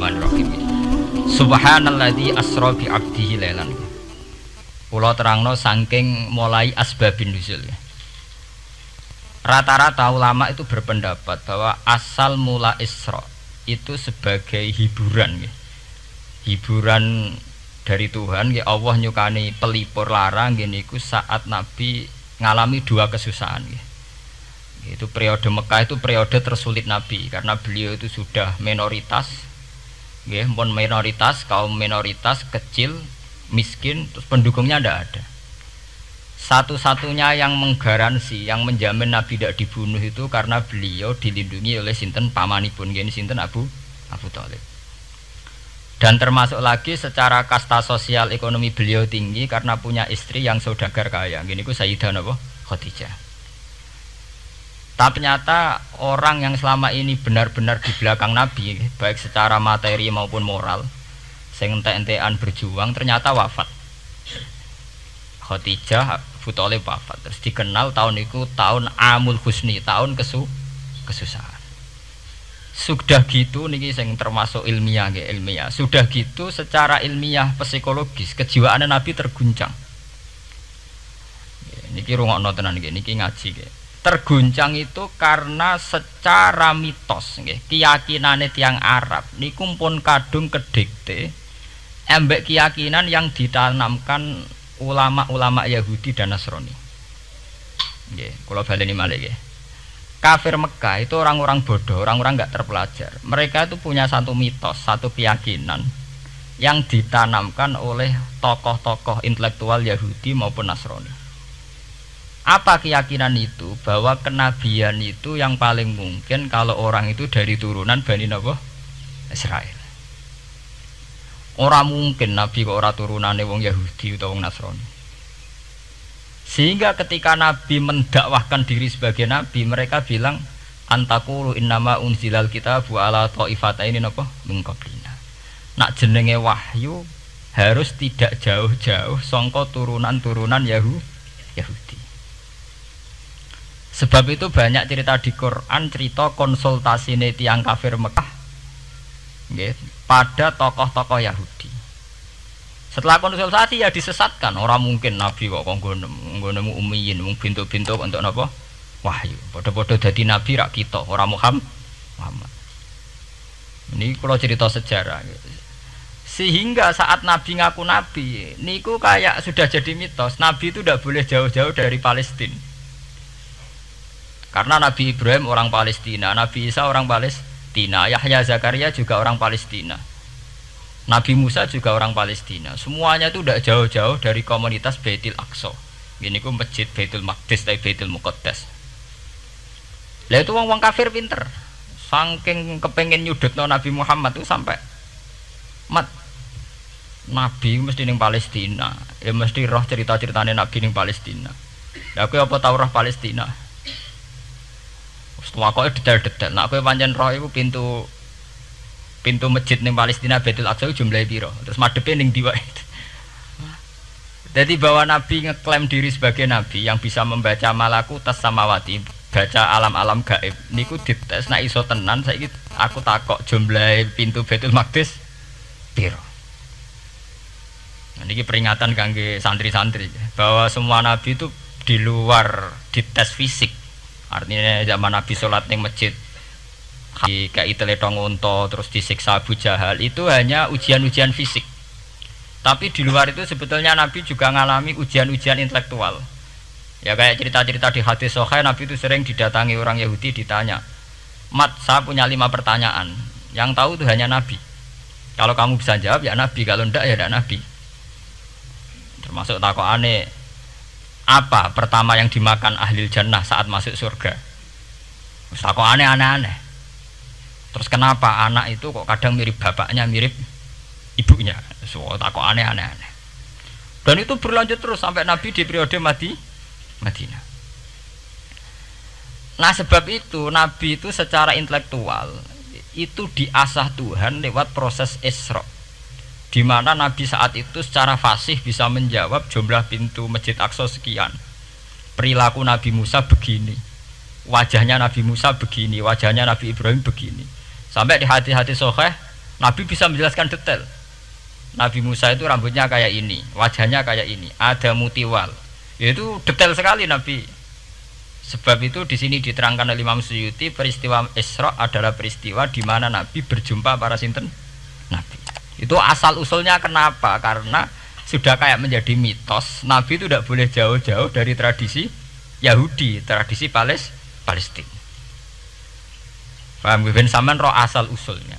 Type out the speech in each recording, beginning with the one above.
Bismillahirrahmanirrahim. Subhanalladzi asra bi 'abdihi lailan. Kula terangno saking mulai asbabun nuzul. Rata-rata ulama itu berpendapat bahwa asal mula Isra itu sebagai hiburan. Hiburan dari Tuhan, Allah nyukani pelipur larang niku saat Nabi ngalami dua kesusahan. Itu periode Mekah itu periode tersulit Nabi karena beliau itu sudah minoritas, kaum minoritas kecil, miskin, terus pendukungnya tidak ada. Satu-satunya yang menggaransi, yang menjamin Nabi tidak dibunuh itu karena beliau dilindungi oleh sinten pamanipun, sinten Abu Thalib. Dan termasuk lagi secara kasta sosial ekonomi beliau tinggi karena punya istri yang saudagar kaya. Gini ku Sayyidah Khadijah. Tapi ternyata orang yang selama ini benar-benar di belakang Nabi, baik secara materi maupun moral, sing entek-entekan berjuang, ternyata wafat. Khadijah Abu Thalib wafat. Terus dikenal tahun itu tahun Amul Husni, tahun kesusahan. Sudah gitu niki sing termasuk ilmiah. Sudah gitu secara ilmiah psikologis kejiwaan Nabi terguncang. Niki rungokno tenan niki ngaji. Terguncang itu karena secara mitos keyakinane tiang Arab niku pun kadung kedikte embek keyakinan yang ditanamkan ulama-ulama Yahudi dan Nasrani. Nggih, kula baleni malih nggih. Kafir Mekah itu orang-orang bodoh, orang-orang enggak terpelajar. Mereka itu punya satu mitos, satu keyakinan yang ditanamkan oleh tokoh-tokoh intelektual Yahudi maupun Nasrani. Apa keyakinan itu? Bahwa kenabian itu yang paling mungkin kalau orang itu dari turunan Bani Israel. Orang mungkin Nabi kok ora turunane wong Yahudi atau wong Nasrani. Sehingga ketika Nabi mendakwahkan diri sebagai Nabi, mereka bilang antakulu innama unzilal kitabu ala ta'ifataini min qablina. Nak jenenge wahyu harus tidak jauh-jauh sangka turunan-turunan Yahudi. Sebab itu banyak cerita di Quran, cerita konsultasi tiang kafir Mekah pada tokoh-tokoh Yahudi. Setelah konsultasi ya disesatkan. Orang mungkin Nabi kok nggone ummiyin, mung bintu-bintu untuk napa? Wahyu. Padha-padha dadi nabi rak kita, ora Muhammad. Ini kalau cerita sejarah. Sehingga saat Nabi ngaku Nabi, niku kayak sudah jadi mitos. Nabi itu tidak boleh jauh-jauh dari Palestina. Karena Nabi Ibrahim orang Palestina, Nabi Isa orang Palestina, Yahya Zakaria juga orang Palestina, Nabi Musa juga orang Palestina. Semuanya itu tidak jauh-jauh dari komunitas Baitul Aqsa. Ini ku masjid Baitul Maqdis atau Baitul Muqaddas. Lah itu wong kafir pinter, saking kepengen nyudutno Nabi Muhammad itu sampai Nabi mesti ning Palestina, ya mesti roh cerita-ceritane Nabi ning Palestina. Lah kowe apa tau roh Palestina? Setelah kau detail-detail, nak kau pancen roh itu pintu masjid ning Palestina Baitul Aqsa jumlahnya piro, terus madepnya ning diwa itu. Jadi bahwa Nabi ngeklaim diri sebagai Nabi yang bisa membaca malakutas samawati, baca alam-alam gaib, niku dites, nak iso tenan, saiki aku takok jumlah pintu Baitul Maqdis piro. Ini peringatan kangge santri-santri bahwa semua Nabi itu di luar dites fisik. Artinya zaman Nabi sholat di masjid kayak teletong unta terus disiksa Abu Jahal itu hanya ujian-ujian fisik. Tapi di luar itu sebetulnya Nabi juga mengalami ujian-ujian intelektual. Ya kayak cerita-cerita di hadis Sahih, Nabi itu sering didatangi orang Yahudi ditanya, "Mat, saya punya 5 pertanyaan. Yang tahu itu hanya Nabi. Kalau kamu bisa jawab ya Nabi, kalau tidak ya tidak Nabi." Termasuk takokane, apa pertama yang dimakan ahli jannah saat masuk surga? Kok aneh-aneh. Terus kenapa anak itu kok kadang mirip bapaknya, mirip ibunya? So, kok aneh-aneh. Dan itu berlanjut terus sampai Nabi di periode Madinah. Nah sebab itu Nabi itu secara intelektual itu diasah Tuhan lewat proses Isra, di mana Nabi saat itu secara fasih bisa menjawab jumlah pintu Masjid Aqsa sekian, perilaku Nabi Musa begini, wajahnya Nabi Musa begini, wajahnya Nabi Ibrahim begini. Sampai di hati-hati Sahih Nabi bisa menjelaskan detail. Nabi Musa itu rambutnya kayak ini, wajahnya kayak ini, ada mutiwal. Itu detail sekali Nabi. Sebab itu di sini diterangkan oleh Imam Suyuti, peristiwa Isra adalah peristiwa di mana Nabi berjumpa para sinten Nabi. Itu asal usulnya kenapa? Karena sudah kayak menjadi mitos, Nabi itu tidak boleh jauh-jauh dari tradisi Yahudi, tradisi Palestina. Paham ben sampean roh asal usulnya.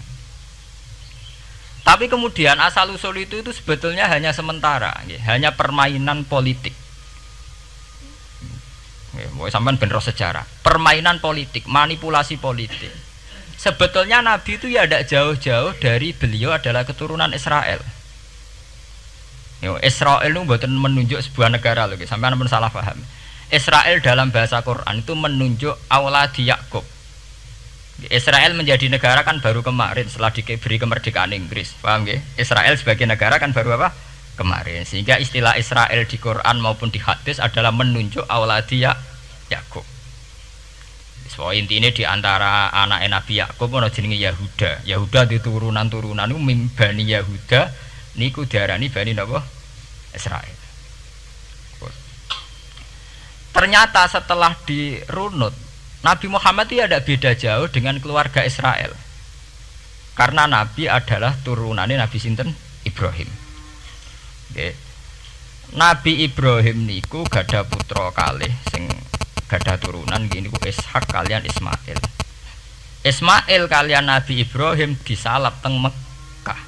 Tapi kemudian asal usul itu sebetulnya hanya sementara, hanya permainan politik. Sampai bener sejarah, permainan politik, manipulasi politik. Sebetulnya Nabi itu ya tidak jauh-jauh dari beliau adalah keturunan Israel. Israel itu bukan menunjuk sebuah negara loh, sampai pun salah paham. Israel dalam bahasa Quran itu menunjuk auladi Yakub. Israel menjadi negara kan baru kemarin setelah diberi kemerdekaan Inggris, paham ya? Israel sebagai negara kan baru apa? Kemarin. Sehingga istilah Israel di Quran maupun di hadis adalah menunjuk auladi Yakub. So intinya di antara anak Nabi Yakub ana jenenge Yahuda. Yahuda di turunan-turunan niku Bani Yahuda niku diarani Bani napa? Israel. Ternyata setelah dirunut Nabi Muhammad itu tidak beda jauh dengan keluarga Israel. Karena Nabi adalah turunannya Nabi sinten? Ibrahim. Okay. Nabi Ibrahim niku gada putra kalih sing gada turunan gini ku Ishak kalian Ismail. Ismail kalian Nabi Ibrahim disalap teng Mekah.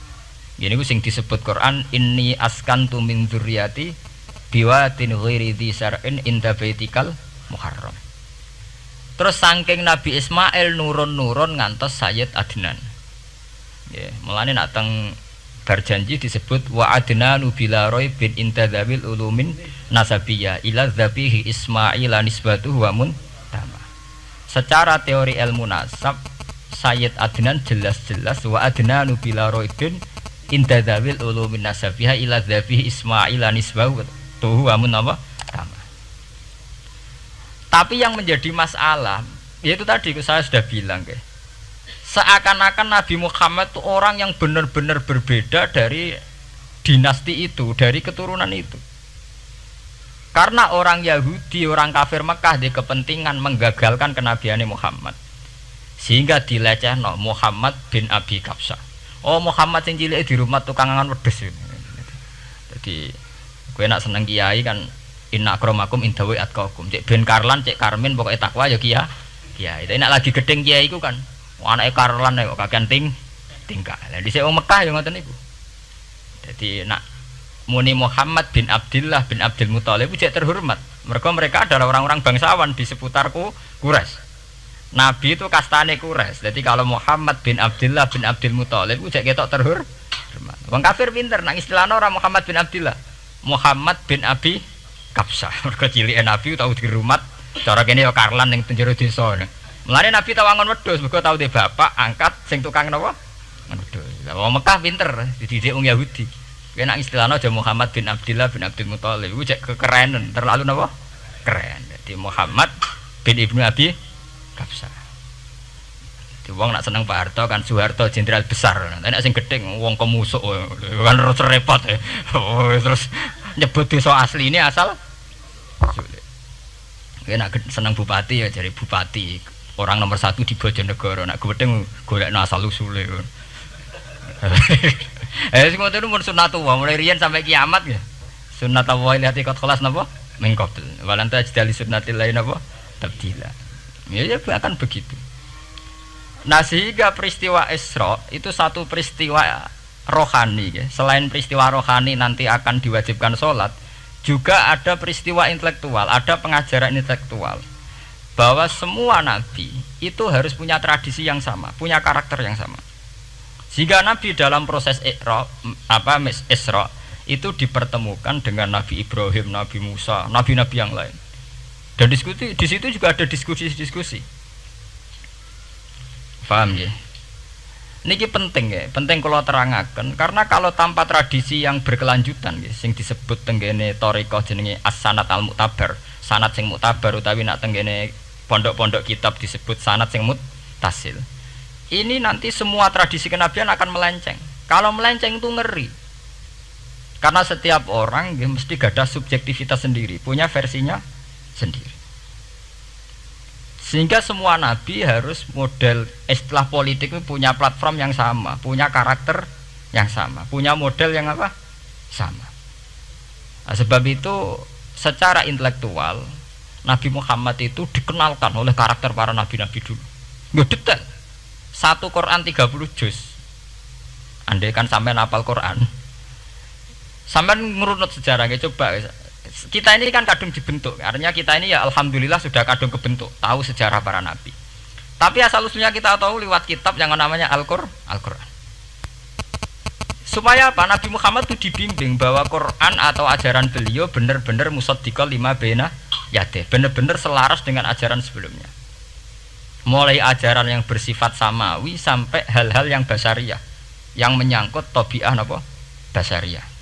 Gini ku sing disebut Quran inni askantu min dzurriyyati biwatin ghairi dzi sar'in inda baitikal muharram. Terus saking Nabi Ismail nurun-nurun ngantos Sayyid Adnan. Ya, mulane nak teng berjanji disebut wa adnanu bila bin intadzabil ulumin nasabiyah ila dzabihi Ismail nisbatuhu wa muntama. Secara teori ilmu nasab Sayyid Adnan jelas-jelas wa adnanu bila bin intadzabil ulumin nasabiyah ila dzabihi Ismail nisbatuhu wa muntama. Tapi yang menjadi masalah yaitu tadi saya sudah bilang seakan-akan Nabi Muhammad itu orang yang benar-benar berbeda dari dinasti itu, dari keturunan itu. Karena orang Yahudi, orang kafir Mekah di kepentingan menggagalkan kenabiannya Muhammad. Sehingga dilecehno Muhammad bin Abi Kabsah. Oh Muhammad sing cilik di rumah tukangan wedhus. Jadi kowe nak seneng kiai kan inna akramakum indawi atqakum. Cek ben Karlan, cek Karmin pokoknya takwa ya kiai. Tapi nak lagi gedeng kiai iku kan anake Karlan kok kakean tingkah. Lah dhisik wong Mekah ya ngoten niku. Dadi nak muni Muhammad bin Abdullah bin Abdul Muthalib cek terhormat. Mereka adalah orang-orang bangsawan di seputarku Quraisy. Nabi itu kastane Quraisy. Jadi kalau Muhammad bin Abdullah bin Abdul Muthalib cek ketok terhormat. Wong kafir pinter nang istilahna ora Muhammad bin Abdullah. Muhammad bin Abi Kabsah. Mergo cilike Nabi tau dirumat cara kene ya Karlan ning penjara desa. Mulane Nabi tau angon wedhus mergo tau de bapak angkat sing tukang napa? Wedhus. Lah wong Mekah pinter dididik wong Yahudi. Kowe nek istilahna aja Muhammad bin Abdullah bin Abdul Muthalib iku cek kekerenan, terlalu napa? Keren. Jadi Muhammad bin Ibnu Abi Kabsah. Di wong nak seneng Pak Harto kan Soeharto jenderal besar. Nek sing gedeng wong kemusuk kan repot. Terus nyebut desa asli ini asal sulit. Nek seneng bupati ya jadi bupati. Orang nomor 1 di Bojonegoro. Nek gedeng golekno asal usule. Sing ngoten mun sunatullah mulai riyen sampai kiamat ya. Sunatullah lihat ikut kelas napa? Mengkobel. Walanta jadi sunnatil lain napa? Tabdila. Ya akan begitu. Nah sehingga peristiwa Isra itu satu peristiwa rohani ya. Selain peristiwa rohani nanti akan diwajibkan sholat, juga ada peristiwa intelektual, ada pengajaran intelektual bahwa semua nabi itu harus punya tradisi yang sama, punya karakter yang sama. Sehingga nabi dalam proses Isra itu dipertemukan dengan Nabi Ibrahim, Nabi Musa, nabi-nabi yang lain. Dan diskusi di situ juga ada diskusi-diskusi. Paham ya? Niki penting ya, penting kalau terangaken karena kalau tanpa tradisi yang berkelanjutan ya, sing disebut tenggene thariqah jenenge as-sanad al-mu'tabar, sanad sing mu'tabar utawi nak tenggene pondok-pondok kitab disebut sanad sing muttasil. ini nanti semua tradisi kenabian akan melenceng. Kalau melenceng itu ngeri. Karena setiap orang ya, mesti gada subjektivitas sendiri, punya versinya sendiri. Sehingga semua nabi harus model istilah politik itu punya platform yang sama, punya karakter yang sama, punya model yang apa? Sama. Nah, sebab itu secara intelektual Nabi Muhammad itu dikenalkan oleh karakter para nabi-nabi dulu. Nggak detail. Satu Quran 30 juz. Andai kan sampai hafal Quran. Sampai ngurunut sejarahnya coba. Kita ini kan kadung dibentuk. Artinya kita ini ya alhamdulillah sudah kadung kebentuk, tahu sejarah para nabi. Tapi asal usulnya kita tahu lewat kitab yang namanya Al-Qur'an. Supaya apa? Nabi Muhammad itu dibimbing bahwa Quran atau ajaran beliau benar-benar musaddiqal lima baina yadeh, benar-benar selaras dengan ajaran sebelumnya. Mulai ajaran yang bersifat samawi sampai hal-hal yang basariyah, yang menyangkut tabiah apa? Basariyah.